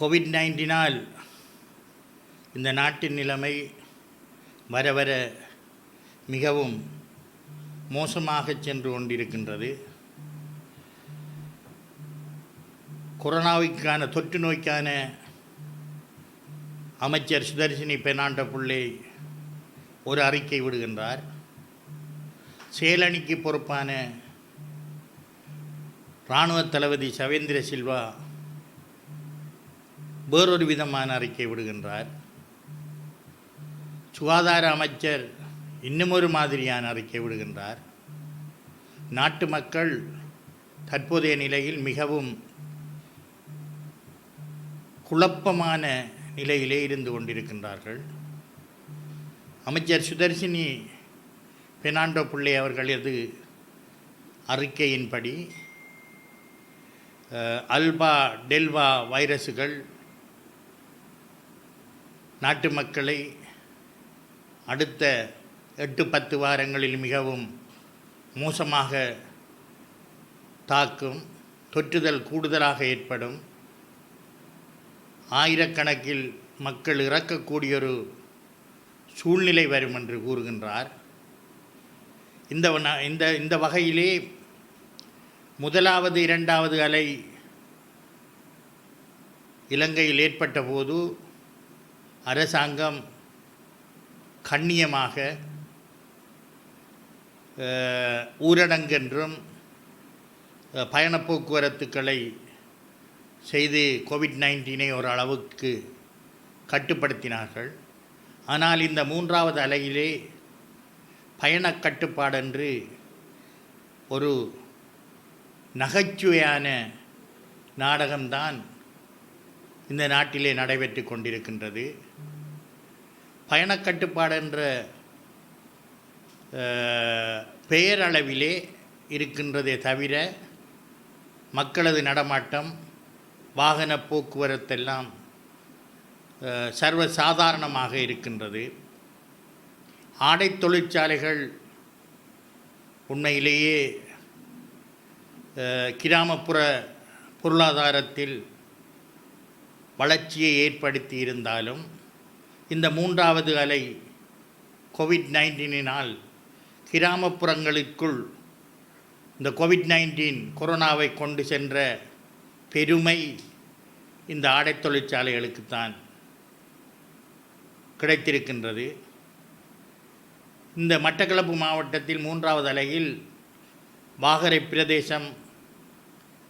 COVID-19 இந்த நாட்டின் நிலைமை வர வர மிகவும் மோசமாக சென்று கொண்டிருக்கின்றது. கொரோனாவுக்கான தொற்று நோய்க்கான அமைச்சர் சுதர்சினி பெர்னாண்டோ-பிள்ளை ஒரு அறிக்கை விடுகின்றார். செயலணிக்கு பொறுப்பான இராணுவ தளபதி சவேந்திர சில்வா வேறொரு விதமான அறிக்கை விடுகின்றார். சுகாதார அமைச்சர் இன்னுமொரு மாதிரியான அறிக்கை விடுகின்றார். நாட்டு மக்கள் தற்போதைய நிலையில் மிகவும் குழப்பமான நிலையிலே இருந்து கொண்டிருக்கின்றார்கள். அமைச்சர் சுதர்சினி பெர்னாண்டோ-பிள்ளை அவர்களது அறிக்கையின்படி அல்பா டெல்டா வைரசுகள் நாட்டு மக்களை அடுத்த 8-10 வாரங்களில் மிகவும் மோசமாக தாக்கும், தொற்றுதல் கூடுதலாக ஏற்படும், ஆயிரக்கணக்கில் மக்கள் இறக்கக்கூடிய ஒரு சூழ்நிலை வரும் என்று கூறுகின்றார். இந்த வகையிலே முதலாவது 2வது அலை இலங்கையில் ஏற்பட்ட போது அரசாங்கம் கண்ணியமாக ஊரடங்கென்றும் பயண போக்குவரத்துக்களை செய்து கோவிட்-19 ஒரு அளவுக்கு கட்டுப்படுத்தினார்கள். ஆனால் இந்த 3வது அலையிலே பயணக் கட்டுப்பாடென்று ஒரு நகைச்சுவையான நாடகம்தான் இந்த நாட்டிலே நடைபெற்று கொண்டிருக்கின்றது. பயணக்கட்டுப்பாடு என்ற பெயரளவிலே இருக்கின்றதே தவிர மக்களது நடமாட்டம், வாகன போக்குவரத்தெல்லாம் சர்வசாதாரணமாக இருக்கின்றது. ஆடை தொழிற்சாலைகள் உண்மையிலேயே கிராமப்புற பொருளாதாரத்தில் வளர்ச்சியை ஏற்படுத்தி இருந்தாலும் இந்த 3வது அலை கோவிட்-19 கிராமப்புறங்களுக்குள் இந்த கோவிட்-19 கொரோனாவை கொண்டு சென்ற பெருமை இந்த ஆடை தொழிற்சாலைகளுக்குத்தான் கிடைத்திருக்கின்றது. இந்த மட்டக்களப்பு மாவட்டத்தில் 3வது அலையில் வாகரை பிரதேசம்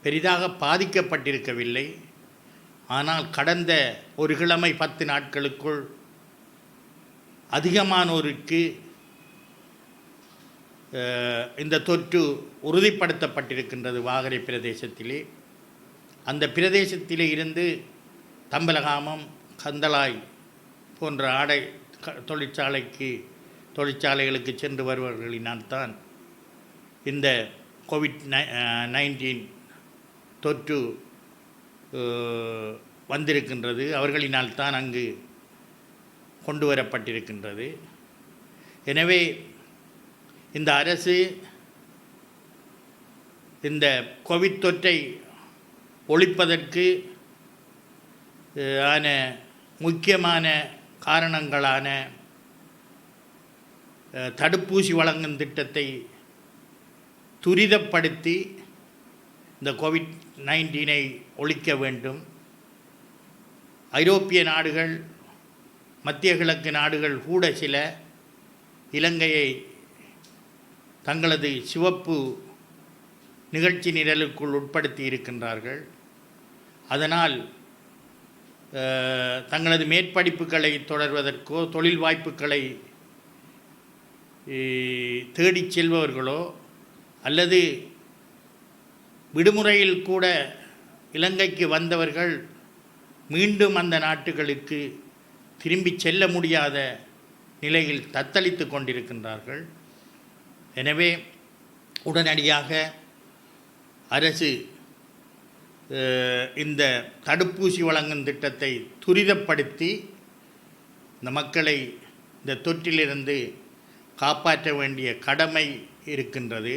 பெரிதாக பாதிக்கப்பட்டிருக்கவில்லை. ஆனால் கடந்த ஒரு கிழமை 10 நாட்களுக்குள் அதிகமானோருக்கு இந்த தொற்று உறுதிப்படுத்தப்பட்டிருக்கின்றது. வாகரை பிரதேசத்திலே, அந்த பிரதேசத்திலே இருந்து தம்பலகாமம், கந்தளாய் போன்ற ஆடை தொழிற்சாலைகளுக்கு சென்று வருபவர்களினால்தான் இந்த கோவிட்-19 தொற்று வந்திருக்கின்றது. அவர்களினால்தான் அங்கு கொண்டு வரப்பட்டிருக்கின்றது. எனவே இந்த அரசு இந்த கோவிட் தொற்றை ஒழிப்பதற்கு ஆன முக்கியமான காரணங்களான தடுப்பூசி வழங்கும் திட்டத்தை துரிதப்படுத்தி இந்த கோவிட்-19 ஒழிக்க வேண்டும். ஐரோப்பிய நாடுகள், மத்திய கிழக்கு நாடுகள் கூட சில இலங்கையை தங்களது சிவப்பு நிகழ்ச்சி நிரலுக்குள் உட்படுத்தி இருக்கின்றார்கள். அதனால் தங்களது மேற்படிப்புகளை தொடர்வதற்கோ தொழில் வாய்ப்புகளை தேடிச் செல்பவர்களோ அல்லது விடுமுறையில் கூட இலங்கைக்கு வந்தவர்கள் மீண்டும் அந்த நாட்டுகளுக்கு திரும்பி செல்ல முடியாத நிலையில் தத்தளித்து கொண்டிருக்கின்றார்கள். எனவே உடனடியாக அரசு இந்த தடுப்பூசி வழங்கும் திட்டத்தை துரிதப்படுத்தி இந்த மக்களை இந்த தொற்றிலிருந்து காப்பாற்ற வேண்டிய கடமை இருக்கின்றது.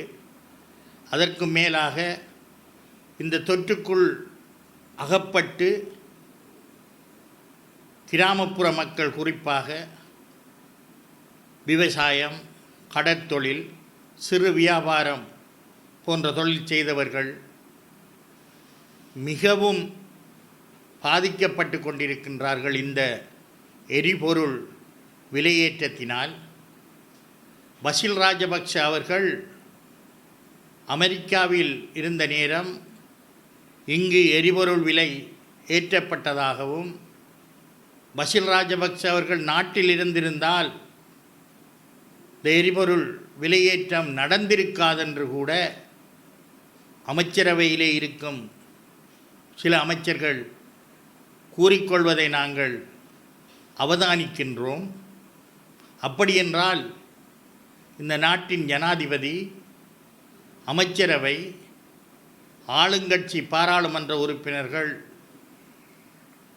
அதற்கு மேலாக இந்த தொற்றுக்குள் அகப்பட்டு கிராமப்புற மக்கள், குறிப்பாக விவசாயம், கடற்தொழில், சிறு வியாபாரம் போன்ற தொழில் செய்தவர்கள் மிகவும் பாதிக்கப்பட்டு கொண்டிருக்கின்றார்கள். இந்த எரிபொருள் விலையேற்றத்தினால் பசில் ராஜபக்ஷ அவர்கள் அமெரிக்காவில் இருந்த நேரம் இங்கு எரிபொருள் விலை ஏற்றப்பட்டதாகவும், பசில் ராஜபக்ஷ அவர்கள் நாட்டில் இருந்திருந்தால் இந்த எரிபொருள் விலையேற்றம் நடந்திருக்காதென்று கூட அமைச்சரவையிலே இருக்கும் சில அமைச்சர்கள் கூறிக்கொள்வதை நாங்கள் அவதானிக்கின்றோம். அப்படியென்றால் இந்த நாட்டின் ஜனாதிபதி, அமைச்சரவை, ஆளுங்கட்சி பாராளுமன்ற உறுப்பினர்கள்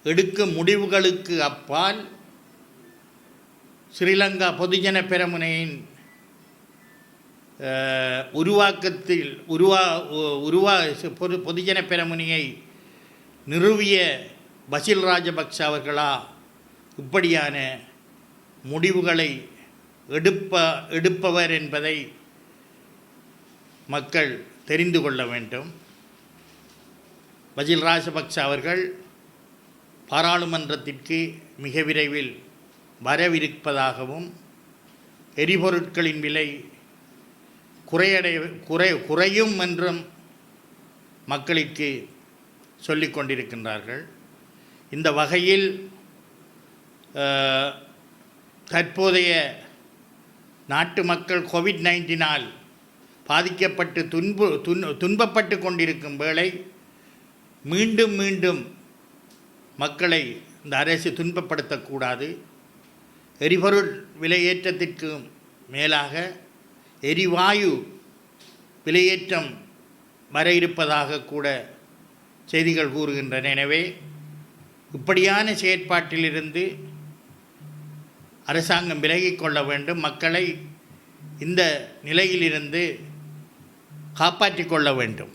எடுக்கும் முடிவுகளுக்கு அப்பால் ஸ்ரீலங்கா பொதுஜன பெரமுனையின் உருவாக்கத்தில் பொதுஜன பெரமுனையை நிறுவிய பசில் ராஜபக்ஷ அவர்களா இப்படியான முடிவுகளை எடுப்பவர் என்பதை மக்கள் தெரிந்து கொள்ள வேண்டும். பசில் ராஜபக்ஷ அவர்கள் பாராளுமன்றத்திற்கு மிக விரைவில் வரவிருப்பதாகவும், எரிபொருட்களின் விலை குறையும் என்றும் மக்களுக்கு சொல்லிக் கொண்டிருக்கின்றார்கள். இந்த வகையில் தற்போதைய நாட்டு மக்கள் கோவிட்-19 பாதிக்கப்பட்டு துன்பப்பட்டு கொண்டிருக்கும் வேளை மீண்டும் மீண்டும் மக்களை இந்த அரசு துன்பப்படுத்தக்கூடாது. எரிபொருள் விலையேற்றத்திற்கு மேலாக எரிவாயு விலையேற்றம் வர இருப்பதாக கூட செய்திகள் கூறுகின்றன. எனவே இப்படியான செயற்பாட்டிலிருந்து அரசாங்கம் விலகிக் கொள்ள வேண்டும். மக்களை இந்த நிலையிலிருந்து காப்பாற்றிக் கொள்ள வேண்டும்.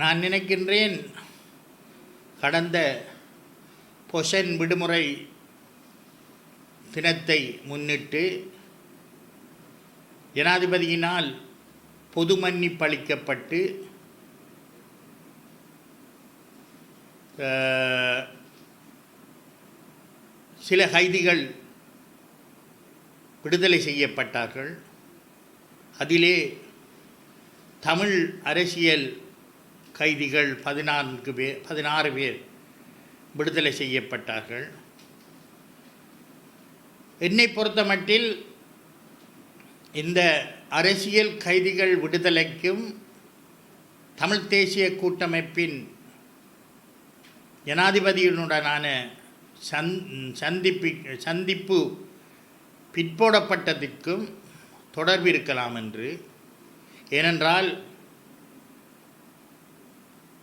நான் நினைக்கின்றேன், கடந்த பொஷன் விடுமுறை தினத்தை முன்னிட்டு ஜனாதிபதியினால் பொது மன்னிப்பு அளிக்கப்பட்டு சில கைதிகள் விடுதலை செய்யப்பட்டார்கள். அதிலே தமிழ் அரசியல் கைதிகள் 16 பேர் விடுதலை செய்யப்பட்டார்கள். என்னை பொறுத்தமட்டில் இந்த அரசியல் கைதிகள் விடுதலைக்கும் தமிழ் தேசிய கூட்டமைப்பின் ஜனாதிபதியினுடனான சந்திப்பு பிற்போடப்பட்டதற்கும் தொடர்பு இருக்கலாம் என்று. ஏனென்றால்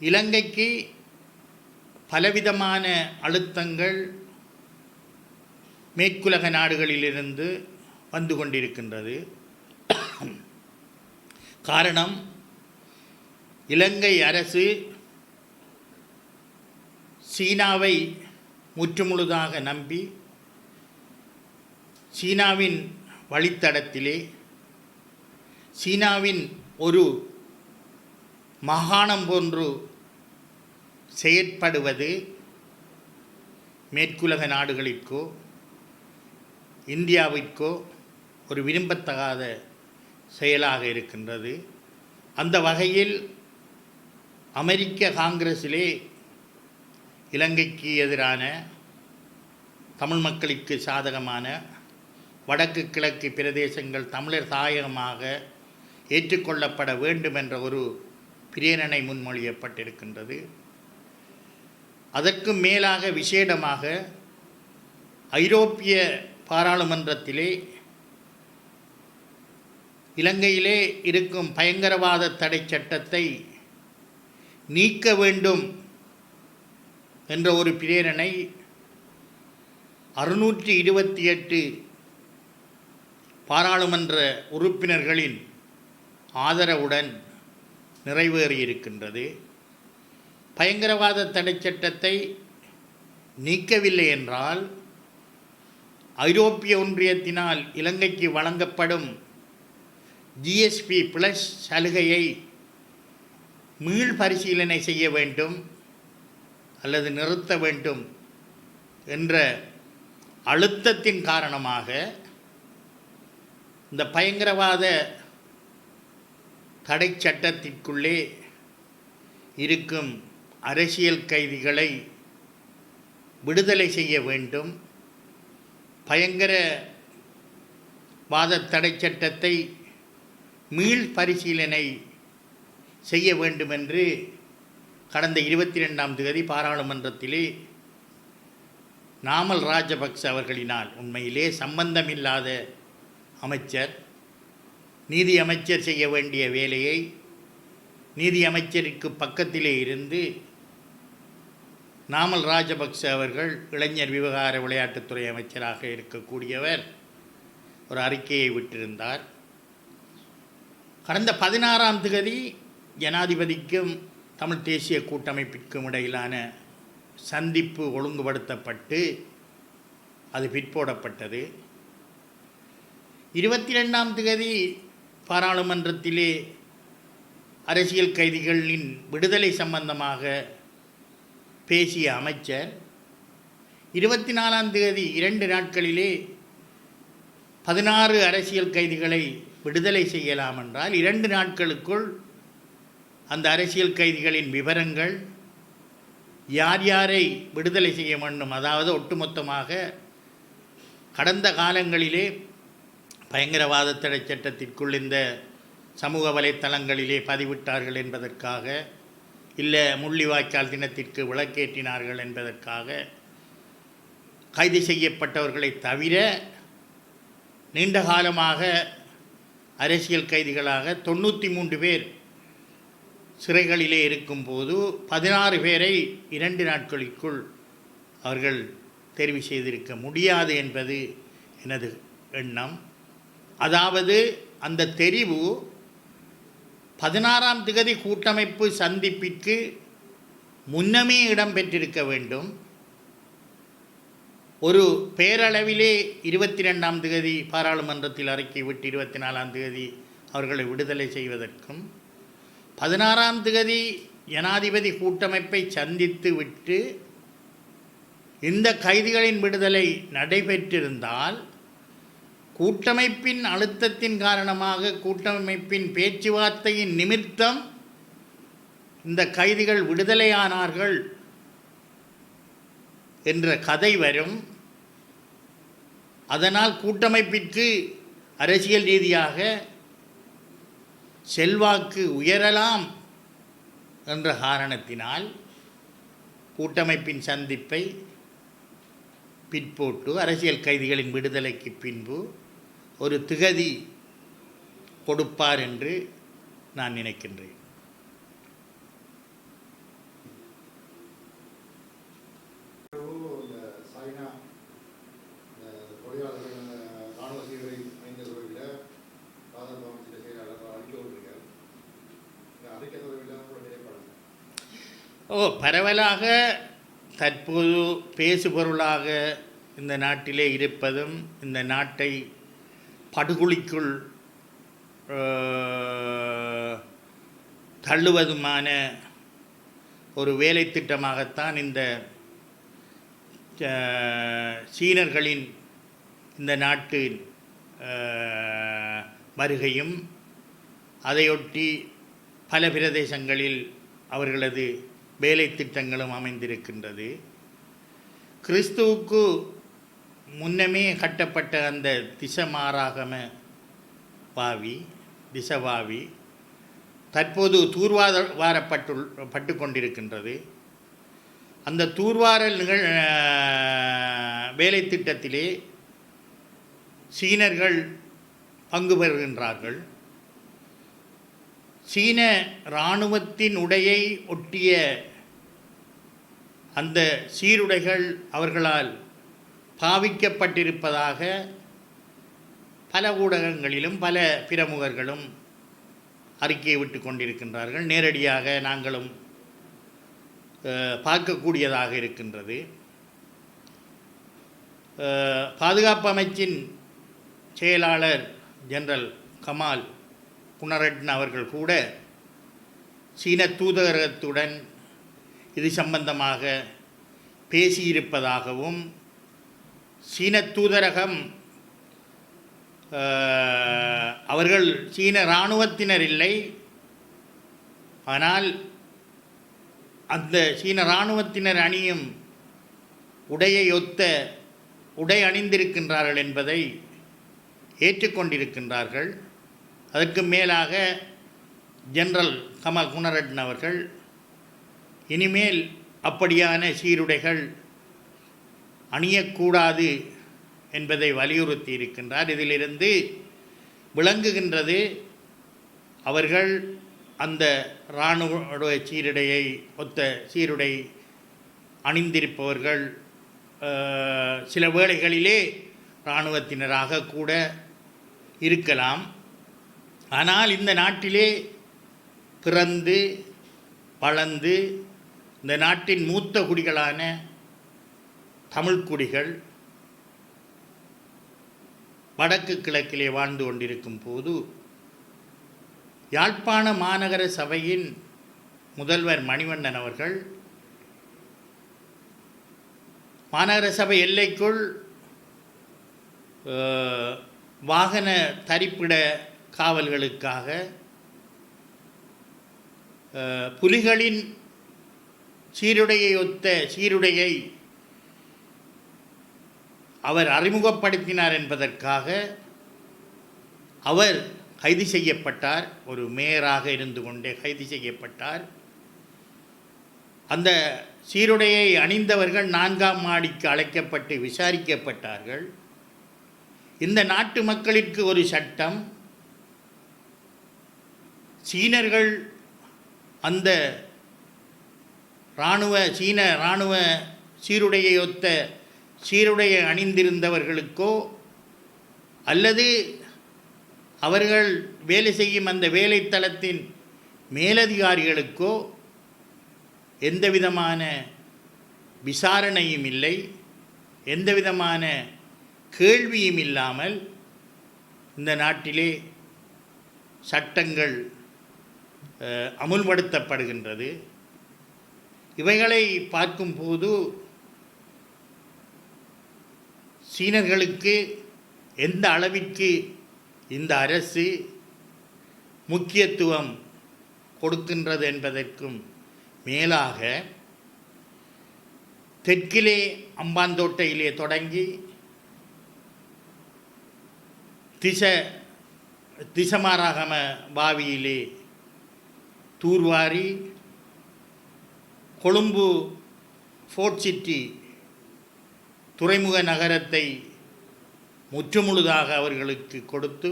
இலங்கைக்கு பலவிதமான அழுத்தங்கள் மேற்குலக நாடுகளிலிருந்து வந்து கொண்டிருக்கின்றது. காரணம், இலங்கை அரசு சீனாவை முற்றுமுழுதாக நம்பி சீனாவின் வழித்தடத்திலே சீனாவின் ஒரு மாகாணம் போன்று செயற்படுவது மேற்குலக நாடுகளிற்கோ இந்தியாவிற்கோ ஒரு விரும்பத்தகாத செயலாக இருக்கின்றது. அந்த வகையில் அமெரிக்க காங்கிரஸிலே இலங்கைக்கு எதிரான, தமிழ் மக்களுக்கு சாதகமான, வடக்கு கிழக்கு பிரதேசங்கள் தமிழர் தாயகமாக ஏற்றுக்கொள்ளப்பட வேண்டும் என்ற ஒரு பிரேரணை முன்மொழியப்பட்டிருக்கின்றது. அதற்கு மேலாக விசேடமாக ஐரோப்பிய பாராளுமன்றத்திலே இலங்கையிலே இருக்கும் பயங்கரவாத தடை சட்டத்தை நீக்க வேண்டும் என்ற ஒரு பிரேரணை 628 பாராளுமன்ற உறுப்பினர்களின் ஆதரவுடன் நிறைவேறியிருக்கின்றது. பயங்கரவாத தடை சட்டத்தை நீக்கவில்லை என்றால் ஐரோப்பிய ஒன்றியத்தினால் இலங்கைக்கு வழங்கப்படும் ஜிஎஸ்பி ப்ளஸ் சலுகையை மீள் பரிசீலனை செய்ய வேண்டும் அல்லது நிறுத்த வேண்டும் என்ற அழுத்தத்தின் காரணமாக இந்த பயங்கரவாத தடை சட்டத்திற்குள்ளே இருக்கும் அரசியல் கைதிகளை விடுதலை செய்ய வேண்டும், பயங்கரவாத தடை சட்டத்தை மீள் பரிசீலனை செய்ய வேண்டும் என்று கடந்த 22ஆம் தேதி பாராளுமன்றத்திலே நாமல் ராஜபக்ச அவர்களினால், உண்மையிலே சம்பந்தமில்லாத அமைச்சர், நீதி அமைச்சர் செய்ய வேண்டிய வேலையை நீதி அமைச்சருக்கு பக்கத்திலே இருந்து நாமல் ராஜபக்ச அவர்கள், இளைஞர் விவகார விளையாட்டுத்துறை அமைச்சராக இருக்கக்கூடியவர், ஒரு அறிக்கையை விட்டிருந்தார். கடந்த 16ஆம் தேதி ஜனாதிபதிக்கும் தமிழ் தேசிய கூட்டமைப்பிற்கும் இடையிலான சந்திப்பு ஒழுங்குபடுத்தப்பட்டு அது பிற்போடப்பட்டது. 22ஆம் தேதி பாராளுமன்றத்திலே அரசியல் கைதிகளின் விடுதலை சம்பந்தமாக பேசிய அமைச்சர் 24ஆம் தேதி 2 நாட்களிலே 16 அரசியல் கைதிகளை விடுதலை செய்யலாம் என்றால் 2 நாட்களுக்குள் அந்த அரசியல் கைதிகளின் விவரங்கள், யார் யாரை விடுதலை செய்ய வேண்டும், அதாவது ஒட்டுமொத்தமாக கடந்த காலங்களிலே பயங்கரவாத தடை சட்டத்திற்குள் இந்த சமூக வலைத்தளங்களிலே பதிவிட்டார்கள் என்பதற்காக, இல்லை முள்ளிவாய்க்கால் தினத்திற்கு விளக்கேற்றினார்கள் என்பதற்காக கைது செய்யப்பட்டவர்களை தவிர நீண்ட காலமாக அரசியல் கைதிகளாக 93 பேர் சிறைகளிலே இருக்கும்போது 16 பேரை 2 நாட்களுக்குள் அவர்கள் தெரிவு செய்திருக்க முடியாது என்பது எனது எண்ணம். அதாவது அந்த தெரிவு 16ஆம் தேதி கூட்டமைப்பு சந்திப்பிற்கு முன்னமே இடம்பெற்றிருக்க வேண்டும். ஒரு பேரளவிலே 22ஆம் தேதி பாராளுமன்றத்தில் அறிக்கை விட்டு 24ஆம் தேதி அவர்களை விடுதலை செய்வதற்கும், 16ஆம் தேதி ஜனாதிபதி கூட்டமைப்பை சந்தித்து விட்டு இந்த கைதிகளின் விடுதலை நடைபெற்றிருந்தால் கூட்டமைப்பின் அழுத்தத்தின் காரணமாக, கூட்டமைப்பின் பேச்சுவார்த்தையின் நிமித்தம் இந்த கைதிகள் விடுதலையானார்கள் என்ற கதை வரும். அதனால் கூட்டமைப்பிற்கு அரசியல் ரீதியாக செல்வாக்கு உயரலாம் என்ற காரணத்தினால் கூட்டமைப்பின் சந்திப்பை பிற்போட்டு அரசியல் கைதிகளின் விடுதலைக்கு பின்பு ஒரு திகதி கொடுப்பார் என்று நான் நினைக்கின்றேன். பரவலாக தற்போது பேசுபொருளாக இந்த நாட்டிலே இருப்பதும், இந்த நாட்டை படுகொலிக்குள் தள்ளுவதுமான ஒரு வேலை திட்டமாகத்தான் இந்த சீனர்களின் இந்த நாட்டின் வருகையும், அதையொட்டி பல பிரதேசங்களில் அவர்களது வேலை திட்டங்களும் அமைந்திருக்கின்றது. கிறிஸ்துவுக்கு முன்னமே கட்டப்பட்ட அந்த திசமாராகம திசவாவி தற்போது தூர்வாரப்பட்டு கொண்டிருக்கின்றது. அந்த தூர்வாரல் வேலை திட்டத்திலே சீனர்கள் பங்கு பெறுகின்றார்கள். சீன இராணுவத்தின் உடையை ஒட்டிய அந்த சீருடைகள் அவர்களால் பாவிக்கப்பட்டிருப்பதாக பல ஊடகங்களிலும் பல பிரமுகர்களும் அறிக்கையை விட்டு கொண்டிருக்கின்றார்கள். நேரடியாக நாங்களும் பார்க்கக்கூடியதாக இருக்கின்றது. பாதுகாப்பு அமைச்சின் செயலாளர் ஜெனரல் கமால் குணரட்ன அவர்கள் கூட சீன தூதரகத்துடன் இது சம்பந்தமாக பேசியிருப்பதாகவும், சீன தூதரகம் அவர்கள் சீன இராணுவத்தினர் இல்லை, ஆனால் அந்த சீன இராணுவத்தினர் அணியும் உடையை ஒத்த உடை அணிந்திருக்கின்றார்கள் என்பதை ஏற்றுக்கொண்டிருக்கின்றார்கள். அதற்கு மேலாக ஜெனரல் கமல் குணரட்ன அவர்கள் இனிமேல் அப்படியான சீருடைகள் அணியக்கூடாது என்பதை வலியுறுத்தி இருக்கின்றார். இதிலிருந்து விளங்குகின்றது அவர்கள் அந்த இராணுவ சீருடையை ஒத்த சீருடை அணிந்திருப்பவர்கள் சில வேளைகளிலே இராணுவத்தினராக கூட இருக்கலாம். ஆனால் இந்த நாட்டிலே பிறந்து வளர்ந்து இந்த நாட்டின் மூத்த குடிகளான தமிழ் குடிகள் வடக்கு கிழக்கிலே வாழ்ந்து கொண்டிருக்கும் போது யாழ்ப்பாண மாநகர சபையின் முதல்வர் மணிவண்ணன் அவர்கள் மாநகர சபை எல்லைக்குள் வாகன தரிப்பிட காவல்களுக்காக புலிகளின் சீருடையை ஒத்த சீருடையை அவர் அறிமுகப்படுத்தினார் என்பதற்காக அவர் கைது செய்யப்பட்டார். ஒரு மேயராக இருந்து கொண்டே கைது செய்யப்பட்டார். அந்த சீருடையை அணிந்தவர்கள் 4ஆம் மாடிக்கு அழைக்கப்பட்டு விசாரிக்கப்பட்டார்கள். இந்த நாட்டு மக்களிற்கு ஒரு சட்டம், சீனர்கள் அந்த சீன இராணுவ சீருடையை ஒத்த சீருடையை அணிந்திருந்தவர்களுக்கோ அல்லது அவர்கள் வேலை செய்யும் அந்த வேலைத்தளத்தின் மேலதிகாரிகளுக்கோ எந்தவிதமான விசாரணையும் இல்லை, எந்தவிதமான கேள்வியும் இல்லாமல் இந்த நாட்டிலே சட்டங்கள் அமுல்படுத்தப்படுகின்றது. இவைகளை பார்க்கும்போது சீனர்களுக்கு எந்த அளவிற்கு இந்த அரசு முக்கியத்துவம் கொடுக்கின்றது என்பதற்கும் மேலாக தெற்கிலே அம்பாந்தோட்டையிலே தொடங்கி திசமாராகம பாவியிலே தூர்வாரி கொழும்பு ஃபோர்ட் சிட்டி துறைமுக நகரத்தை முற்றுமுழுதாக அவர்களுக்கு கொடுத்து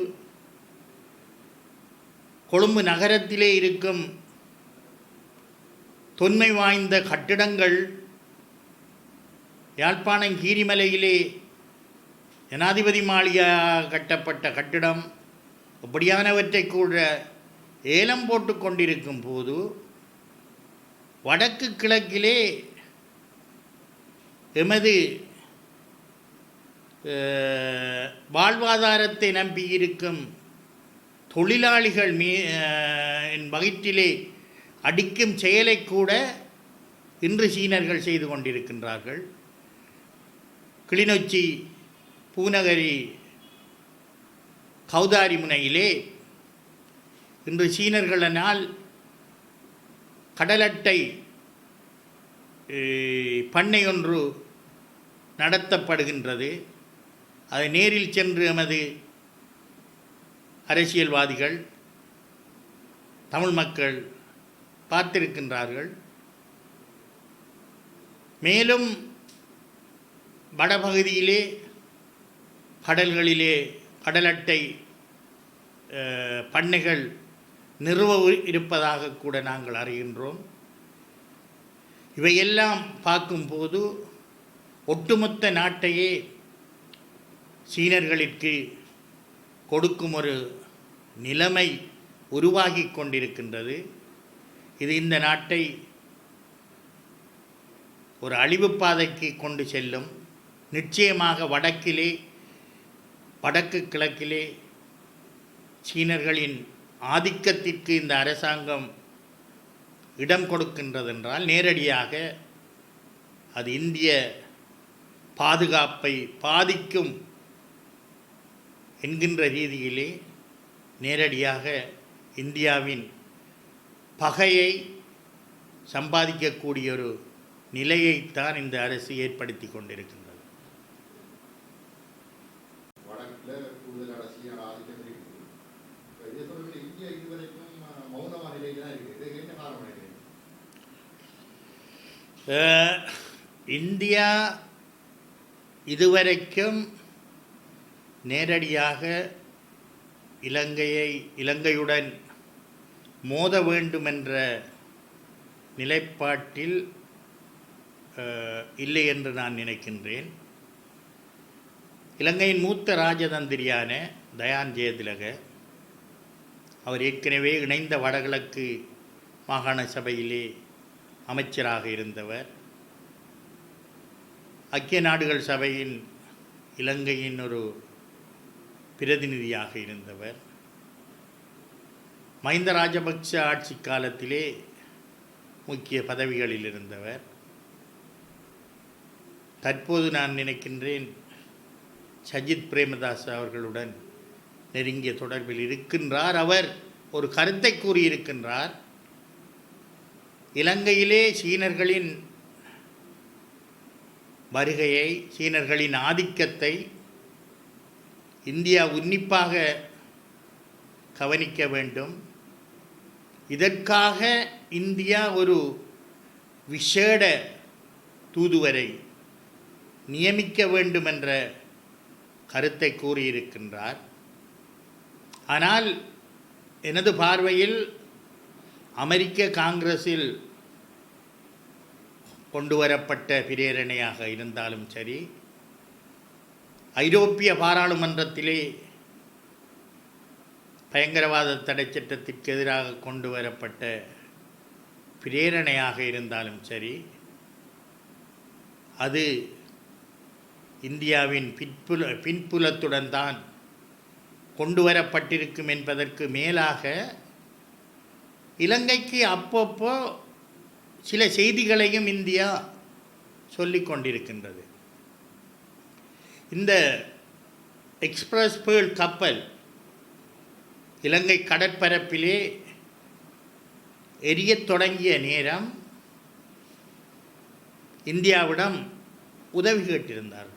கொழும்பு நகரத்திலே இருக்கும் தொன்மை வாய்ந்த கட்டிடங்கள், யாழ்ப்பாணம் கீரிமலையிலே ஜனாதிபதி மாளிகையாக கட்டப்பட்ட கட்டிடம், அப்படியானவற்றை கூட ஏலம் போட்டு கொண்டிருக்கும் போது வடக்கு கிழக்கிலே எமது வாழ்வாதாரத்தை நம்பியிருக்கும் தொழிலாளிகள் வயிற்றிலே அடிக்கும் செயலை கூட இன்று சீனர்கள் செய்து கொண்டிருக்கின்றார்கள். கிளிநொச்சி பூநகரி கௌதாரி முனையிலே இன்று சீனர்களினால் கடலட்டை பண்ணை ஒன்று நடத்தப்படுகின்றது. அதை நேரில் சென்று எமது அரசியல்வாதிகள், தமிழ் மக்கள் பார்த்திருக்கின்றார்கள். மேலும் வடபகுதியிலே கடல்களிலே கடலட்டை பண்ணைகள் நிறுவ இருப்பதாக கூட நாங்கள் அறிகின்றோம். இவையெல்லாம் பார்க்கும்போது ஒட்டுமொத்த நாட்டையே சீனர்களுக்கு கொடுக்கும் ஒரு நிலைமை உருவாகி கொண்டிருக்கின்றது. இது இந்த நாட்டை ஒரு அழிவு பாதைக்கு கொண்டு செல்லும். நிச்சயமாக வடக்கு கிழக்கிலே சீனர்களின் ஆதிக்கத்திற்கு இந்த அரசாங்கம் இடம் கொடுக்கின்றதென்றால் நேரடியாக அது இந்திய பாதுகாப்பை பாதிக்கும் என்கின்ற ரீதியிலே நேரடியாக இந்தியாவின் பகையை சம்பாதிக்கக்கூடிய ஒரு நிலையைத்தான் இந்த அரசு ஏற்படுத்தி கொண்டிருக்கின்றது. இந்தியா இதுவரைக்கும் நேரடியாக இலங்கையுடன் மோத வேண்டுமென்ற நிலைப்பாட்டில் இல்லை என்று நான் நினைக்கின்றேன். இலங்கையின் மூத்த ராஜதந்திரியான தயான் ஜெயதிலக அவர் ஏற்கனவே இணைந்த வடகிழக்கு மாகாண சபையிலே அமைச்சராக இருந்தவர். ஐக்கிய நாடுகள் சபையின் இலங்கையின் ஒரு பிரதிநிதியாக இருந்தவர். மஹிந்த ராஜபக்ஷ ஆட்சி காலத்திலே முக்கிய பதவிகளில் இருந்தவர். தற்போது நான் நினைக்கின்றேன் சஜித் பிரேமதாஸ் அவர்களுடன் நெருங்கிய தொடர்பில் இருக்கின்றார். அவர் ஒரு கருத்தை கூறியிருக்கின்றார். இலங்கையிலே சீனர்களின் வருகையை, சீனர்களின் ஆதிக்கத்தை இந்தியா உன்னிப்பாக கவனிக்க வேண்டும். இதற்காக இந்தியா ஒரு விசேட தூதுவரை நியமிக்க வேண்டும் என்ற கருத்தை கூறியிருக்கின்றார். ஆனால் எனது பார்வையில் அமெரிக்க காங்கிரஸில் கொண்டு வரப்பட்ட பிரேரணையாக இருந்தாலும் சரி, ஐரோப்பிய பாராளுமன்றத்திலே பயங்கரவாத தடை சட்டத்திற்கு எதிராக கொண்டு வரப்பட்ட பிரேரணையாக இருந்தாலும் சரி, அது இந்தியாவின் பின்புலத்துடன் தான் கொண்டு வரப்பட்டிருக்கும் என்பதற்கு மேலாக இலங்கைக்கு அப்பப்போ சில செய்திகளையும் இந்தியா சொல்லிக் கொண்டிருக்கின்றது. இந்த எக்ஸ்பிரஸ் பேர்ல் கப்பல் இலங்கை கடற்பரப்பிலே எரியத் தொடங்கிய நேரம் இந்தியாவிடம் உதவி கேட்டிருந்தார்கள்.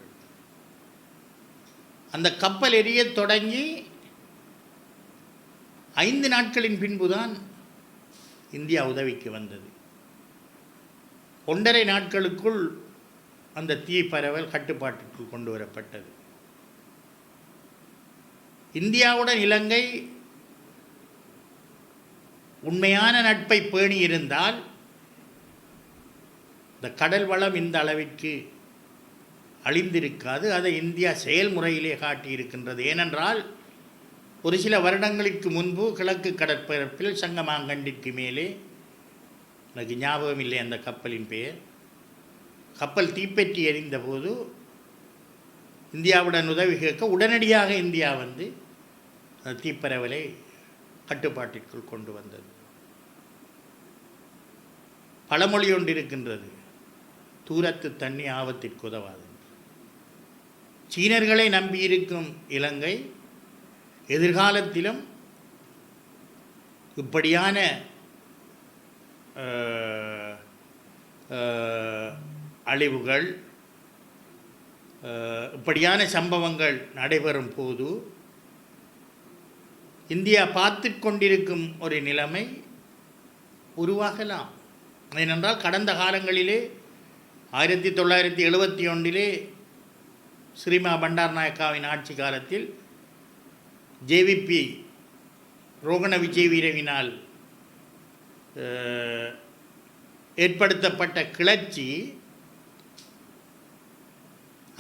அந்த கப்பல் எரியத் தொடங்கி 5 நாட்களின் பின்புதான் இந்தியா உதவிக்கு வந்தது. 1.5 நாட்களுக்குள் அந்த தீ பரவல் கட்டுப்பாட்டுக்குள் கொண்டு வரப்பட்டது. இந்தியாவுடன் இலங்கை உண்மையான நட்பை பேணி இருந்தால் இந்த கடல் வளம் இந்த அளவிற்கு அழிந்திருக்காது. அதை இந்தியா செயல்முறையிலே காட்டியிருக்கின்றது. ஏனென்றால் ஒரு சில வருடங்களுக்கு முன்பு கிழக்கு கடற்பரப்பில் சங்கமாங்கண்டிற்கு மேலே, எனக்கு ஞாபகம் இல்லை அந்த கப்பலின் பெயர், கப்பல் தீப்பற்றி எறிந்த போது இந்தியாவுடன் உதவி கேட்க உடனடியாக இந்தியா வந்து அந்த தீப்பரவலை கட்டுப்பாட்டிற்குள் கொண்டு வந்தது. பழமொழி ஒன்று இருக்கின்றது, தூரத்து தண்ணி ஆபத்திற்கு உதவாது. சீனர்களை நம்பியிருக்கும் இலங்கை எதிர்காலத்திலும் இப்படியான அழிவுகள், இப்படியான சம்பவங்கள் நடைபெறும் போது இந்தியா பார்த்து கொண்டிருக்கும் ஒரு நிலைமை உருவாகலாம். ஏனென்றால் கடந்த காலங்களிலே 1971 ஸ்ரீமா பண்டாரநாயக்காவின் ஆட்சி காலத்தில் ஜேவிபி ரோகண விஜய் வீரவினால் ஏற்படுத்தப்பட்ட கிளர்ச்சி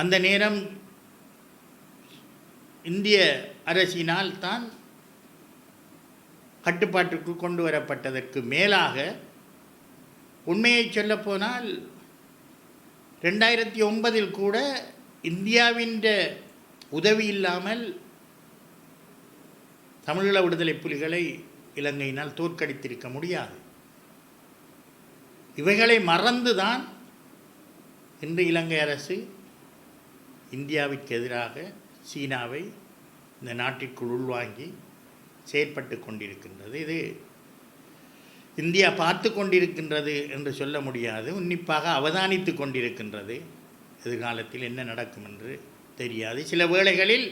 அந்த நேரம் இந்திய அரசினால் தான் கட்டுப்பாட்டுக்கு கொண்டு வரப்பட்டதற்கு மேலாக உண்மையை சொல்லப்போனால் 2009 கூட இந்தியாவின் உதவி இல்லாமல் தமிழீழ விடுதலை புலிகளை இலங்கையினால் தோற்கடித்திருக்க முடியாது. இவைகளை மறந்துதான் இன்று இலங்கை அரசு இந்தியாவிற்கு எதிராக சீனாவை இந்த நாட்டிற்குள் உள்வாங்கி செயற்பட்டு கொண்டிருக்கின்றது. இது இந்தியா பார்த்து கொண்டிருக்கின்றது என்று சொல்ல முடியாது, உன்னிப்பாக அவதானித்து கொண்டிருக்கின்றது. எதிர்காலத்தில் என்ன நடக்கும் என்று தெரியாது. சில வேளைகளில்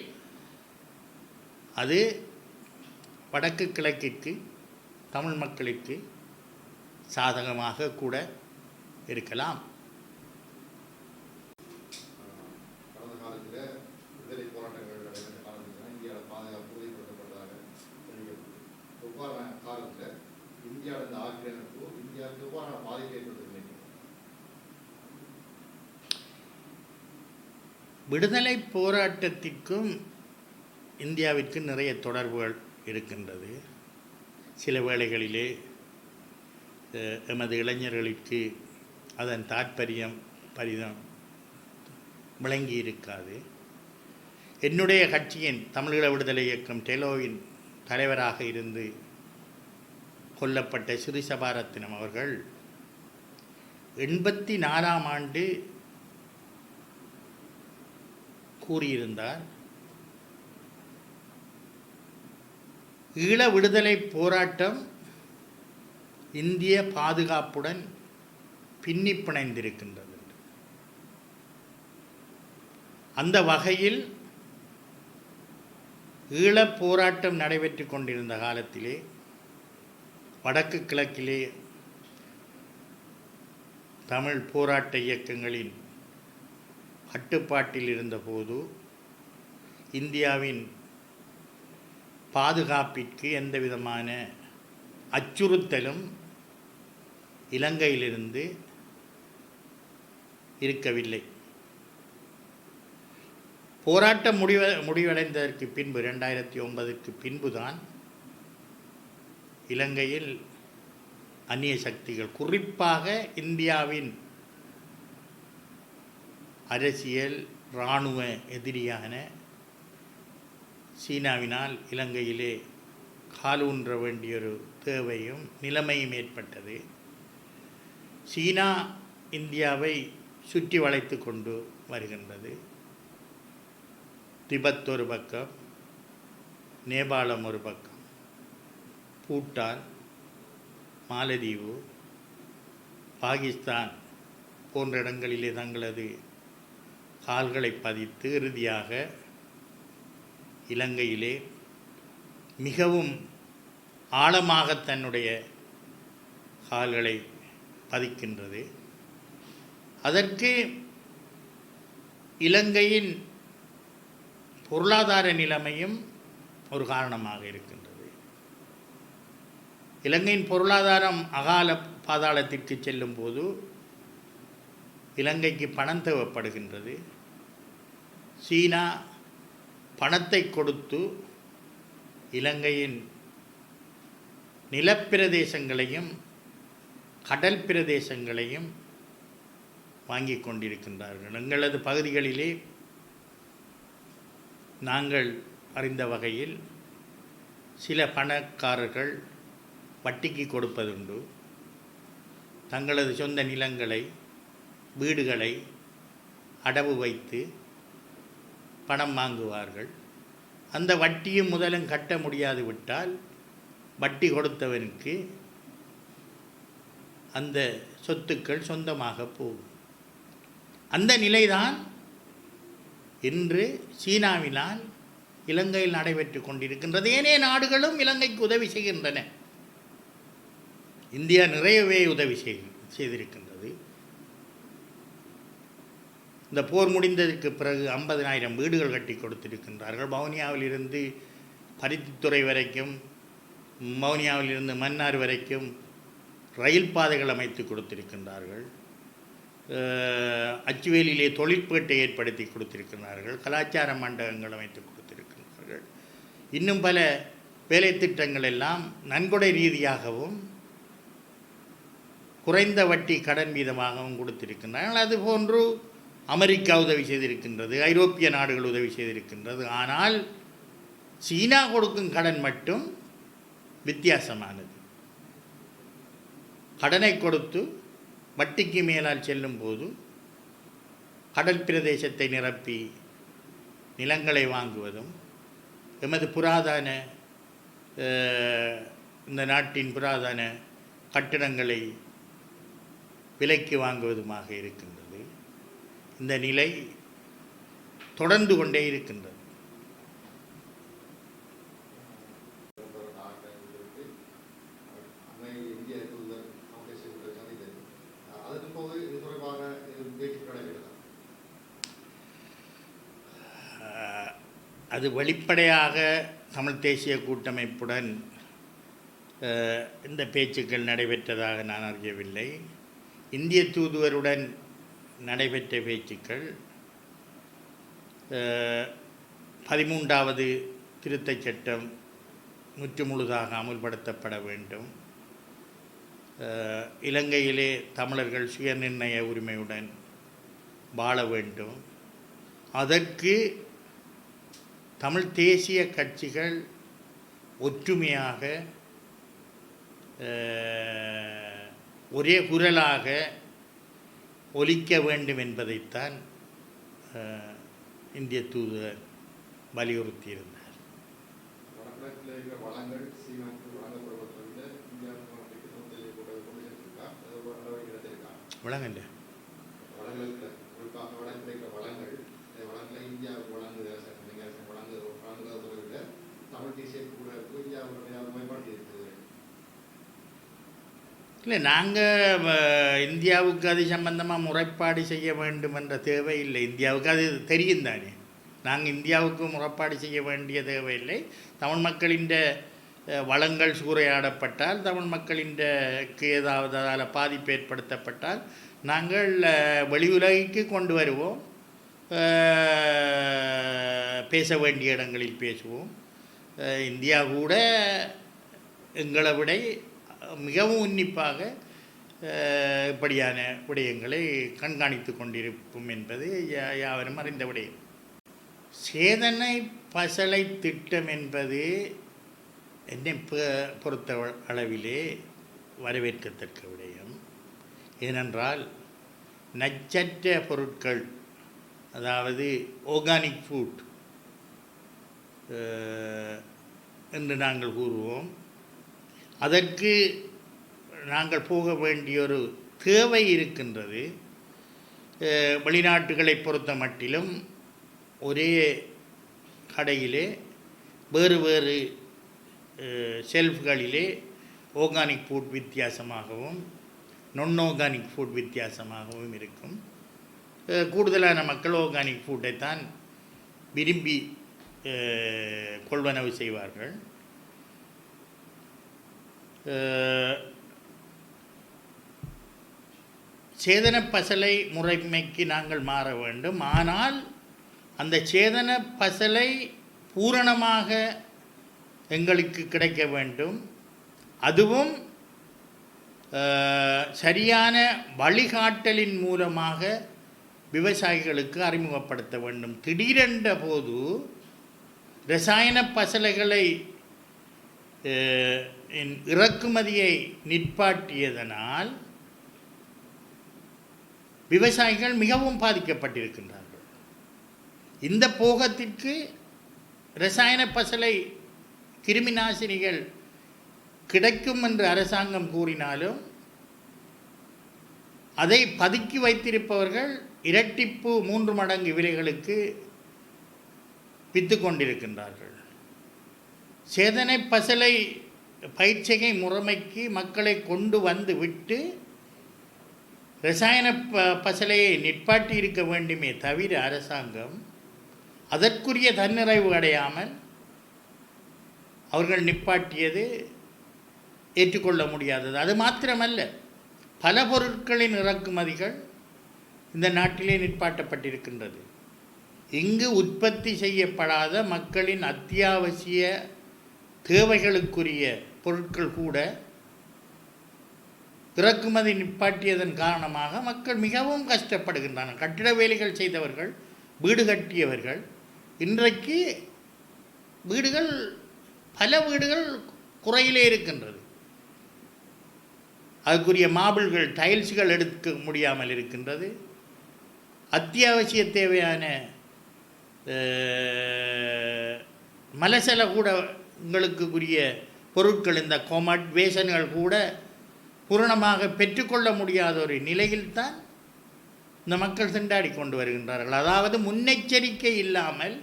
அது வடக்கு கிழக்கிற்கு தமிழ் மக்களுக்கு சாதகமாக கூட இருக்கலாம். விடுதலை போராட்டத்திற்கும் இந்தியாவிற்கு நிறைய தொடர்புகள் இருக்கின்றது. சில வேளைகளிலே எமது இளைஞர்களுக்கு அதன் தாற்பயம் பரிதம் விளங்கி இருக்காது. என்னுடைய கட்சியின் தமிழீழ விடுதலை இயக்கம் டெலோவின் தலைவராக இருந்து கொல்லப்பட்ட சிறிசபாரத்தினம் அவர்கள் 84ஆம் ஆண்டு கூறியிருந்தார், ஈழ விடுதலை போராட்டம் இந்திய பாதுகாப்புடன் பின்னி பிணைந்திருக்கின்றது. அந்த வகையில் ஈழப் போராட்டம் நடைபெற்று கொண்டிருந்த காலத்திலே வடக்கு கிழக்கிலே தமிழ் போராட்ட இயக்கங்களின் கட்டுப்பாட்டில் இருந்தபோது இந்தியாவின் பாதுகாப்பிற்கு எந்த விதமான அச்சுறுத்தலும் இலங்கையிலிருந்து இருக்கவில்லை. போராட்டம் முடிவடைந்ததற்கு பின்பு 2009க்கு பின்புதான் இலங்கையில் அந்நிய சக்திகள், குறிப்பாக இந்தியாவின் அரசியல் இராணுவ எதிரியான சீனாவினால் இலங்கையிலே காலூன்ற வேண்டியொரு தேவையும் நிலைமையும் ஏற்பட்டது. சீனா இந்தியாவை சுற்றி வளைத்து கொண்டு வருகின்றது. திபெத் ஒரு பக்கம், நேபாளம் ஒரு பக்கம், பூட்டான், மாலத்தீவு, பாகிஸ்தான் போன்ற இடங்களிலே தங்களது கால்களை பதித்து இறுதியாக இலங்கையிலே மிகவும் ஆழமாக தன்னுடைய கால்களை பதிக்கின்றது. அதற்கு இலங்கையின் பொருளாதார நிலைமையும் ஒரு காரணமாக இருக்கின்றது. இலங்கையின் பொருளாதாரம் அகால பாதாளத்திற்கு செல்லும் போது இலங்கைக்கு பணம் தேவைப்படுகின்றது. சீனா பணத்தை கொடுத்து இலங்கையின் நிலப்பிரதேசங்களையும் கடல் பிரதேசங்களையும் வாங்கி கொண்டிருக்கின்றார்கள். எங்களது பகுதிகளிலே நாங்கள் அறிந்த வகையில் சில பணக்காரர்கள் வட்டிக்கு கொடுப்பதுண்டு. தங்களது சொந்த நிலங்களை, வீடுகளை அடவு வைத்து பணம் வாங்குவார்கள். அந்த வட்டியும் முதலும் கட்ட முடியாது விட்டால் வட்டி கொடுத்தவனுக்கு அந்த சொத்துக்கள் சொந்தமாக போகும். அந்த நிலைதான் இன்று சீனாவினால் இலங்கையில் நடைபெற்று கொண்டிருக்கின்றது. ஏனைய நாடுகளும் இலங்கைக்கு உதவி செய்கின்றன. இந்தியா நிறையவே உதவி செய்திருக்கின்றது. இந்த போர் முடிந்ததற்கு பிறகு 50,000 வீடுகள் கட்டி கொடுத்திருக்கின்றார்கள். வவுனியாவிலிருந்து பருத்தித்துறை வரைக்கும், வவுனியாவிலிருந்து மன்னார் வரைக்கும் ரயில் பாதைகள் அமைத்து கொடுத்திருக்கின்றார்கள். அச்சுவேலியிலே தொழிற்பேட்டை ஏற்படுத்தி கொடுத்திருக்கிறார்கள். கலாச்சார மண்டபங்கள் அமைத்து கொடுத்திருக்கின்றார்கள். கொடுத்திருக்கிறார்கள். இன்னும் பல வேலை திட்டங்கள் எல்லாம் நன்கொடை ரீதியாகவும் குறைந்த வட்டி கடன் வீதமாகவும் கொடுத்திருக்கின்றனர். அதுபோன்று அமெரிக்கா உதவி செய்திருக்கின்றது, ஐரோப்பிய நாடுகள் உதவி செய்திருக்கின்றது. ஆனால் சீனா கொடுக்கும் கடன் மட்டும் வித்தியாசமானது. கடனை கொடுத்து வட்டிக்கு மேலால் செல்லும் போது கடல் பிரதேசத்தை நிரப்பி நிலங்களை வாங்குவதும், எமது புராதன இந்த நாட்டின் புராதன கட்டிடங்களை விலைக்கு வாங்குவதுமாக இருக்கின்றது. இந்த நிலை தொடர்ந்து கொண்டே இருக்கின்றது. அது வெளிப்படையாக தமிழ் தேசிய கூட்டமைப்புடன் இந்த பேச்சுக்கள் நடைபெற்றதாக நான் அறியவில்லை. இந்திய தூதுவருடன் நடைபெற்ற பேச்சுக்கள் 13வது திருத்தச் சட்டம் முற்றுமுழுதாக அமுல்படுத்தப்பட வேண்டும், இலங்கையிலே தமிழர்கள் சுயநிர்ணய உரிமையுடன் வாழ வேண்டும், அதற்கு தமிழ் தேசிய கட்சிகள் ஒற்றுமையாக ஒரே குரலாக ஒலிக்க வேண்டும் என்பதைத்தான் இந்திய தூதுவர் வலியுறுத்தியிருந்தார். வழங்கல்ல இல்லை, நாங்கள் இந்தியாவுக்கு அது சம்பந்தமாக முறைப்பாடு செய்ய வேண்டும் என்ற தேவை இல்லை. இந்தியாவுக்கு அது தெரியும் தானே. நாங்கள் இந்தியாவுக்கு முறைப்பாடு செய்ய வேண்டிய தேவையில்லை. தமிழ் மக்களின் வளங்கள் சூறையாடப்பட்டால், தமிழ் மக்களின் ஏதாவது அதில் பாதிப்பு ஏற்படுத்தப்பட்டால் நாங்கள் வெளி உலகிற்கு கொண்டு வருவோம், பேச வேண்டிய இடங்களில் பேசுவோம். இந்தியா கூட எங்களை விட மிகவும் உன்னிப்பாக இப்படியான விடயங்களை கண்காணித்து கொண்டிருக்கும் என்பது யாவரும் அறிந்த விடயம். சேதனை பசலை திட்டம் என்பது என்னை பொறுத்த அளவிலே வரவேற்கத்தக்க விடயம். ஏனென்றால் நச்சற்ற பொருட்கள், அதாவது ஆர்கானிக் ஃபுட் என்று நாங்கள் கூறுவோம், அதற்கு நாங்கள் போக வேண்டிய ஒரு தேவை இருக்கின்றது. வெளிநாட்டுகளை பொறுத்த மட்டிலும் ஒரே கடையிலே வேறு வேறு ஷெல்ஃப்களிலே ஆர்கானிக் ஃபுட் வித்தியாசமாகவும் நான் ஆர்கானிக் ஃபுட் வித்தியாசமாகவும் இருக்கும். கூடுதலான மக்கள் ஆர்கானிக் ஃபுட்டைத்தான் விரும்பி கொள்வனவு செய்வார்கள். சேதன பசலை முறைமைக்கு நாங்கள் மாற வேண்டும். ஆனால் அந்த சேதன பசலை பூரணமாக எங்களுக்கு கிடைக்க வேண்டும். அதுவும் சரியான வழிகாட்டலின் மூலமாக விவசாயிகளுக்கு அறிமுகப்படுத்த வேண்டும். திடீரென்ற போது இரசாயன பசலைகளை இறக்குமதியை நிற்பாட்டியதனால் விவசாயிகள் மிகவும் பாதிக்கப்பட்டிருக்கின்றார்கள். இந்த போகத்திற்கு இரசாயன பசலை கிருமிநாசினிகள் கிடைக்கும் என்று அரசாங்கம் கூறினாலும் அதை பதுக்கி வைத்திருப்பவர்கள் இரட்டிப்பு 3 மடங்கு விலைகளுக்கு விற்று கொண்டிருக்கின்றார்கள். சேதனை பசலை பயிற்சிகை முறைமைக்கு மக்களை கொண்டு வந்து விட்டு இரசாயன பசலையை நிற்பாட்டி இருக்க வேண்டுமே தவிர அரசாங்கம் அதற்குரிய தன்னிறைவு அடையாமல் அவர்கள் நிப்பாட்டியது ஏற்றுக்கொள்ள முடியாதது. அது மாத்திரமல்ல, பல பொருட்களின் இறக்குமதிகள் இந்த நாட்டிலே நிற்பாட்டப்பட்டிருக்கின்றது. இங்கு உற்பத்தி செய்யப்படாத மக்களின் அத்தியாவசிய தேவைகளுக்குரிய பொருட்கள் கூட இறக்குமதி நிப்பாட்டியதன் காரணமாக மக்கள் மிகவும் கஷ்டப்படுகின்றனர். கட்டிட வேலைகள் செய்தவர்கள், வீடு கட்டியவர்கள், இன்றைக்கு பல வீடுகள் குறையிலே இருக்கின்றது. அதுக்குரிய மாபிள்கள், டைல்ஸ்கள் எடுக்க முடியாமல் இருக்கின்றது. அத்தியாவசிய தேவையான மலசல கூட உங்களுக்குரிய பொருட்கள், இந்த கொமட் வேசன்கள் கூட பூரணமாக பெற்றுக்கொள்ள முடியாத ஒரு நிலையில்தான் இந்த மக்கள் திண்டாடி கொண்டு வருகின்றார்கள். அதாவது முன்னெச்சரிக்கை இல்லாமல்,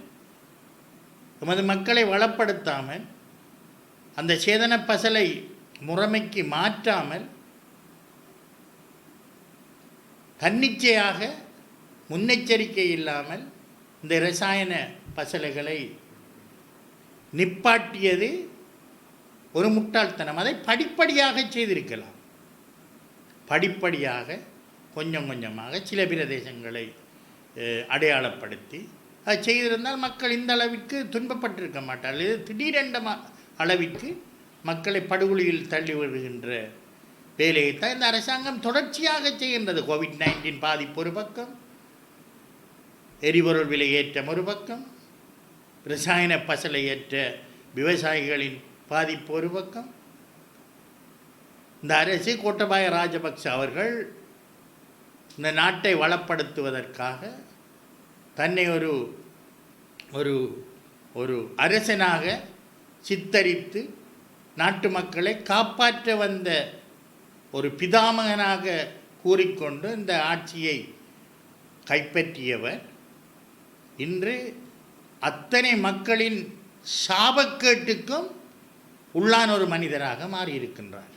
நமது மக்களை வளப்படுத்தாமல், அந்த சேதன பசலை முறைமைக்கு மாற்றாமல், தன்னிச்சையாக முன்னெச்சரிக்கை இல்லாமல் இந்த இரசாயன பசலைகளை நிப்பாட்டியது ஒரு முட்டாள்தனம். அதை படிப்படியாக செய்திருக்கலாம். படிப்படியாக கொஞ்சம் கொஞ்சமாக சில பிரதேசங்களை அடையாளப்படுத்தி அது செய்திருந்தால் மக்கள் இந்த அளவிற்கு துன்பப்பட்டிருக்க மாட்டார்கள். இது திடீரென்ற அளவிற்கு மக்களை படுகொலியில் தள்ளி வருகின்ற வேலையைத்தான் இந்த அரசாங்கம் தொடர்ச்சியாக செய்கின்றது. கோவிட்-19 பாதிப்பு ஒரு பக்கம், எரிபொருள் விலை ஏற்றம் ஒரு பக்கம், இரசாயன பசலை ஏற்ற விவசாயிகளின் பாதிப்பு ஒரு பக்கம். இந்த அரசு கோட்டபாய ராஜபக்ச அவர்கள் இந்த நாட்டை வளப்படுத்துவதற்காக தன்னை ஒரு ஒரு ஒரு அரசனாக சித்தரித்து நாட்டு மக்களை காப்பாற்ற வந்த ஒரு பிதாமகனாக கூறிக்கொண்டு இந்த ஆட்சியை கைப்பற்றியவர் இன்று அத்தனை மக்களின் சாபக்கேட்டுக்கும் உள்ளான ஒரு மனிதராக மாறியிருக்கின்றார்.